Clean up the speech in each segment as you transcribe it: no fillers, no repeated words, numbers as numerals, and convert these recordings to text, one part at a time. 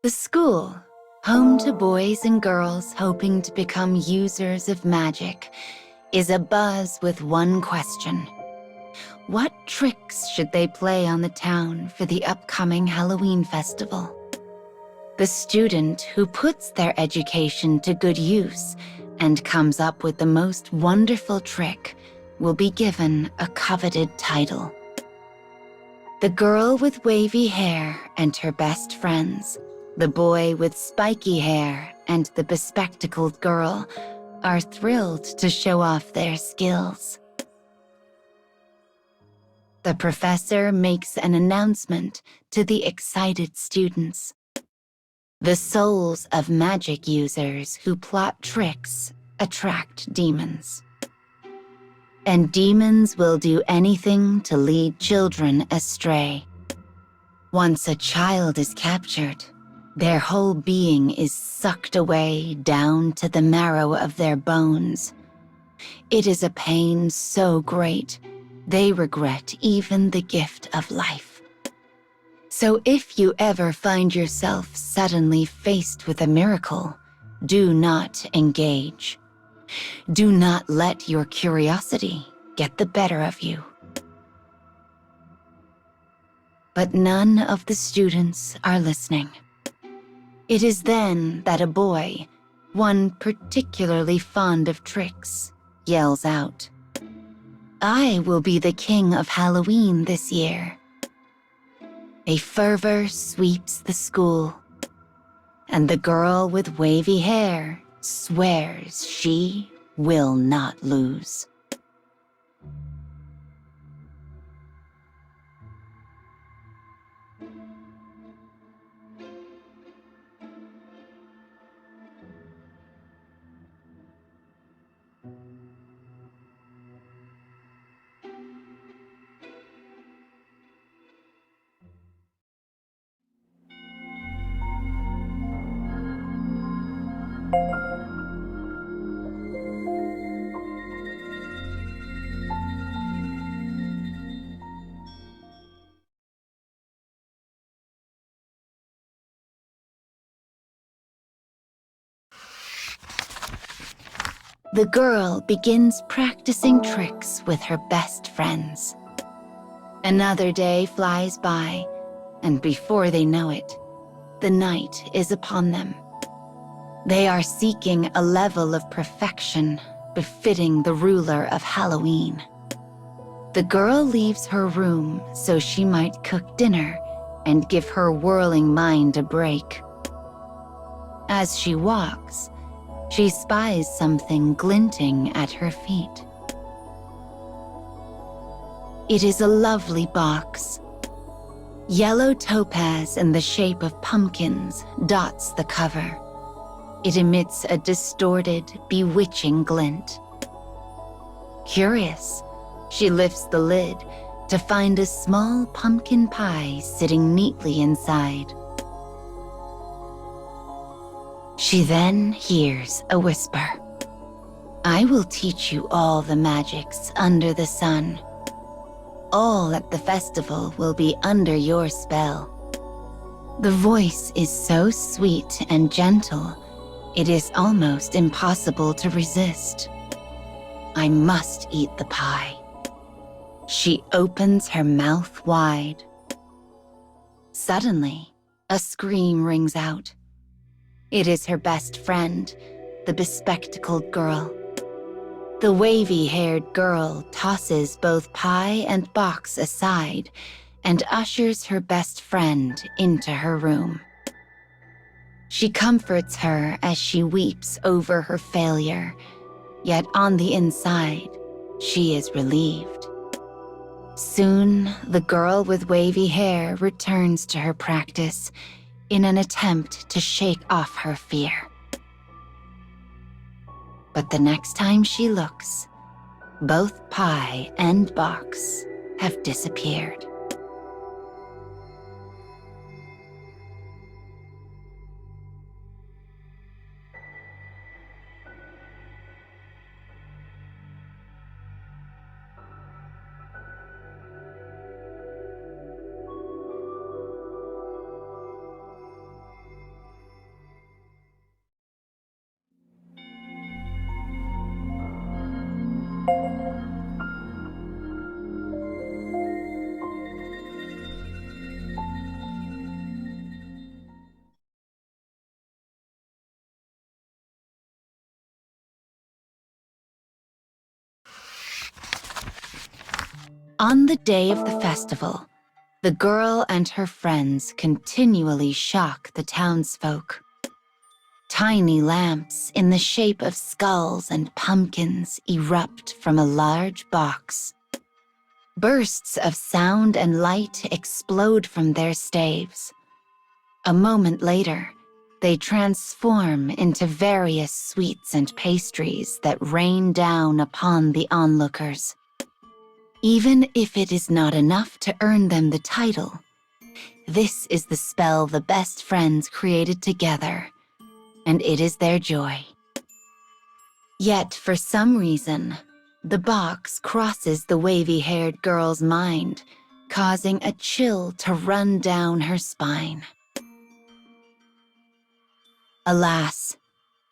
The school, home to boys and girls hoping to become users of magic, is abuzz with one question. What tricks should they play on the town for the upcoming Halloween festival? The student who puts their education to good use and comes up with the most wonderful trick will be given a coveted title. The girl with wavy hair and her best friends, the boy with spiky hair and the bespectacled girl, are thrilled to show off their skills. The professor makes an announcement to the excited students. The souls of magic users who plot tricks attract demons. And demons will do anything to lead children astray. Once a child is captured, their whole being is sucked away down to the marrow of their bones. It is a pain so great, they regret even the gift of life. So if you ever find yourself suddenly faced with a miracle, do not engage. Do not let your curiosity get the better of you. But none of the students are listening. It is then that a boy, one particularly fond of tricks, yells out, "I will be the king of Halloween this year." A fervor sweeps the school, and the girl with wavy hair swears she will not lose. The girl begins practicing tricks with her best friends. Another day flies by, and before they know it, the night is upon them. They are seeking a level of perfection befitting the ruler of Halloween. The girl leaves her room so she might cook dinner and give her whirling mind a break. As she walks, she spies something glinting at her feet. It is a lovely box. Yellow topaz in the shape of pumpkins dots the cover. It emits a distorted, bewitching glint. Curious, she lifts the lid to find a small pumpkin pie sitting neatly inside. She then hears a whisper. "I will teach you all the magics under the sun. All at the festival will be under your spell." The voice is so sweet and gentle, it is almost impossible to resist. I must eat the pie. She opens her mouth wide. Suddenly, a scream rings out. It is her best friend, the bespectacled girl. The wavy-haired girl tosses both pie and box aside and ushers her best friend into her room. She comforts her as she weeps over her failure, yet on the inside, she is relieved. Soon, the girl with wavy hair returns to her practice in an attempt to shake off her fear. But the next time she looks, both pie and box have disappeared. On the day of the festival, the girl and her friends continually shock the townsfolk. Tiny lamps in the shape of skulls and pumpkins erupt from a large box. Bursts of sound and light explode from their staves. A moment later, they transform into various sweets and pastries that rain down upon the onlookers. Even if it is not enough to earn them the title, this is the spell the best friends created together, and it is their joy. Yet, for some reason, the box crosses the wavy-haired girl's mind, causing a chill to run down her spine. Alas,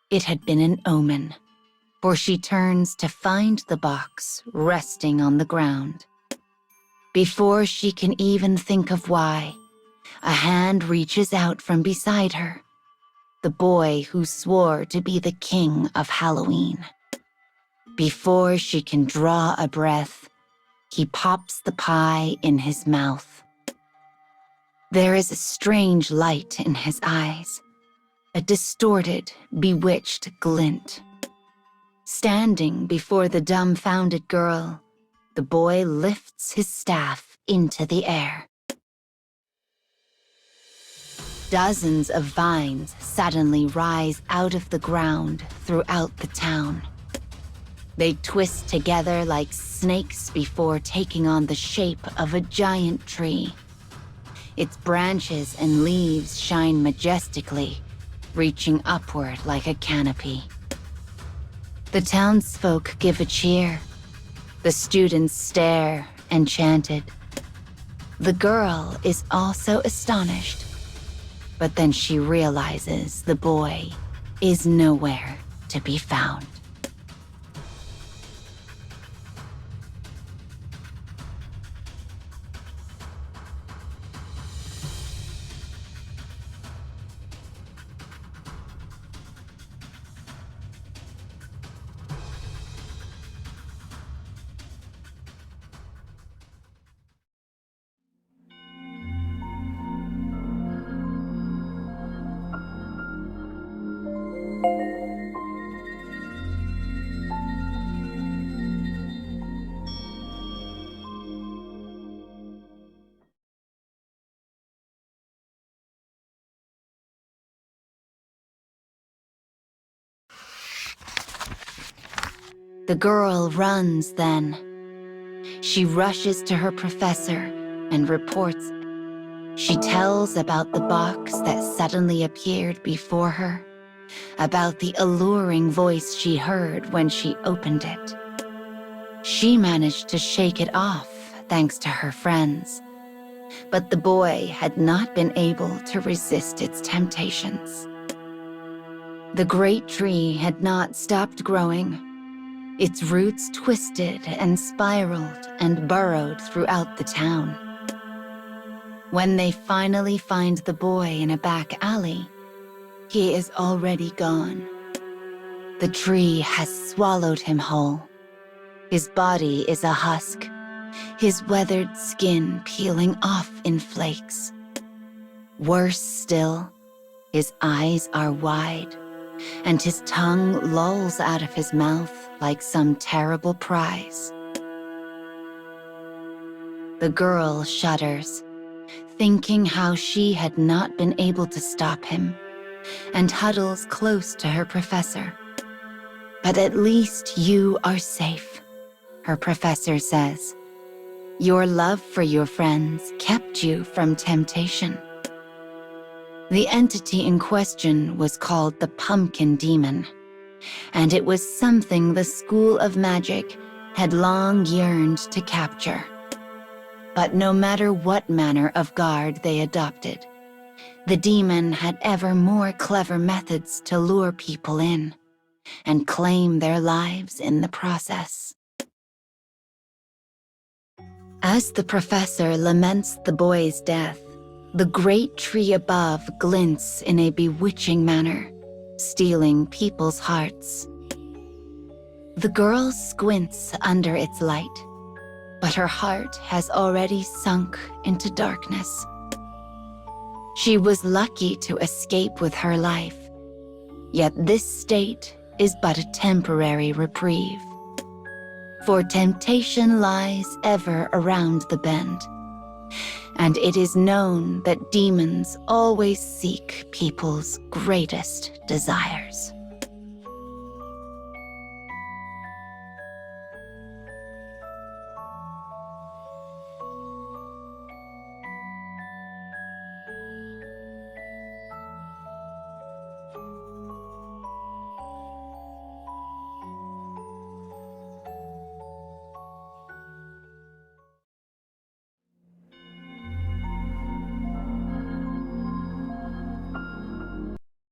it had been an omen, for she turns to find the box resting on the ground. Before she can even think of why, a hand reaches out from beside her, the boy who swore to be the king of Halloween. Before she can draw a breath, he pops the pie in his mouth. There is a strange light in his eyes, a distorted, bewitched glint. Standing before the dumbfounded girl, the boy lifts his staff into the air. Dozens of vines suddenly rise out of the ground throughout the town. They twist together like snakes before taking on the shape of a giant tree. Its branches and leaves shine majestically, reaching upward like a canopy. The townsfolk give a cheer. The students stare, enchanted. The girl is also astonished, but then she realizes the boy is nowhere to be found. The girl runs then. She rushes to her professor and reports. She tells about the box that suddenly appeared before her, about the alluring voice she heard when she opened it. She managed to shake it off thanks to her friends, but the boy had not been able to resist its temptations. The great tree had not stopped growing. Its roots twisted and spiraled and burrowed throughout the town. When they finally find the boy in a back alley, he is already gone. The tree has swallowed him whole. His body is a husk, his weathered skin peeling off in flakes. Worse still, his eyes are wide, and his tongue lolls out of his mouth like some terrible prize. The girl shudders, thinking how she had not been able to stop him, and huddles close to her professor. But at least you are safe, her professor says. Your love for your friends kept you from temptation. The entity in question was called the Pumpkin Demon, and it was something the School of Magic had long yearned to capture. But no matter what manner of guard they adopted, the demon had ever more clever methods to lure people in and claim their lives in the process. As the professor laments the boy's death, the great tree above glints in a bewitching manner, stealing people's hearts. The girl squints under its light, but her heart has already sunk into darkness. She was lucky to escape with her life, yet this state is but a temporary reprieve. For temptation lies ever around the bend, and it is known that demons always seek people's greatest desires.